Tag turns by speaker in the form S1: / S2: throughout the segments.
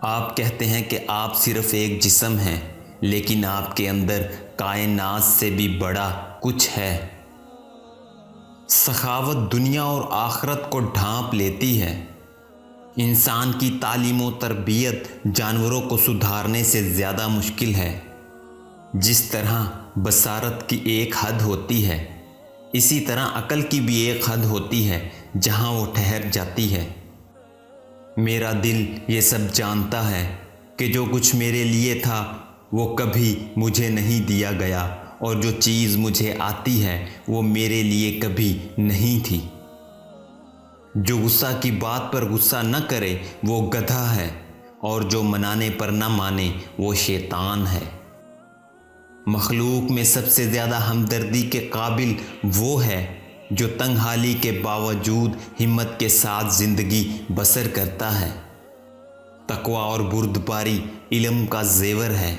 S1: آپ کہتے ہیں کہ آپ صرف ایک جسم ہیں، لیکن آپ کے اندر کائنات سے بھی بڑا کچھ ہے۔ سخاوت دنیا اور آخرت کو ڈھانپ لیتی ہے۔ انسان کی تعلیم و تربیت جانوروں کو سدھارنے سے زیادہ مشکل ہے۔ جس طرح بصارت کی ایک حد ہوتی ہے، اسی طرح عقل کی بھی ایک حد ہوتی ہے جہاں وہ ٹھہر جاتی ہے۔ میرا دل یہ سب جانتا ہے کہ جو کچھ میرے لیے تھا وہ کبھی مجھے نہیں دیا گیا، اور جو چیز مجھے آتی ہے وہ میرے لیے کبھی نہیں تھی۔ جو غصہ کی بات پر غصہ نہ کرے وہ گدھا ہے، اور جو منانے پر نہ مانے وہ شیطان ہے۔ مخلوق میں سب سے زیادہ ہمدردی کے قابل وہ ہے جو تنگ حالی کے باوجود ہمت کے ساتھ زندگی بسر کرتا ہے۔ تقوی اور بردباری علم کا زیور ہے۔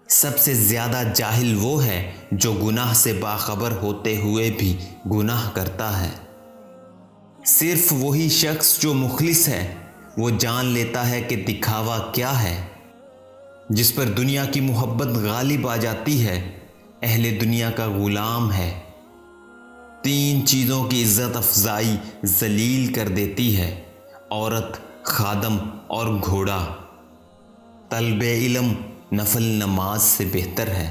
S1: سب سے زیادہ جاہل وہ ہے جو گناہ سے باخبر ہوتے ہوئے بھی گناہ کرتا ہے۔ صرف وہی شخص جو مخلص ہے وہ جان لیتا ہے کہ دکھاوا کیا ہے۔ جس پر دنیا کی محبت غالب آ جاتی ہے، اہل دنیا کا غلام ہے۔ تین چیزوں کی عزت افزائی ذلیل کر دیتی ہے: عورت، خادم اور گھوڑا۔ طلب علم نفل نماز سے بہتر ہے۔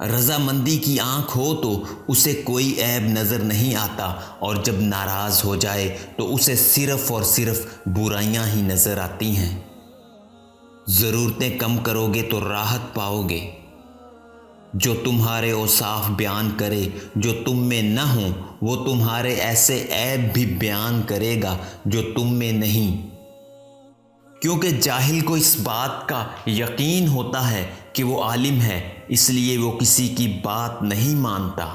S1: رضامندی کی آنکھ ہو تو اسے کوئی عیب نظر نہیں آتا، اور جب ناراض ہو جائے تو اسے صرف اور صرف برائیاں ہی نظر آتی ہیں۔ ضرورتیں کم کرو گے تو راحت پاؤ گے۔ جو تمہارے اوصاف بیان کرے جو تم میں نہ ہوں، وہ تمہارے ایسے عیب بھی بیان کرے گا جو تم میں نہیں۔ کیونکہ جاہل کو اس بات کا یقین ہوتا ہے کہ وہ عالم ہے، اس لیے وہ کسی کی بات نہیں مانتا۔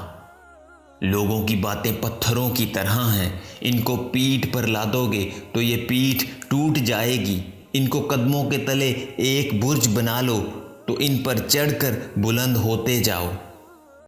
S1: لوگوں کی باتیں پتھروں کی طرح ہیں، ان کو پیٹھ پر لادو گے تو یہ پیٹھ ٹوٹ جائے گی۔ ان کو قدموں کے تلے ایک برج بنا لو تو ان پر چڑھ کر بلند ہوتے جاؤ۔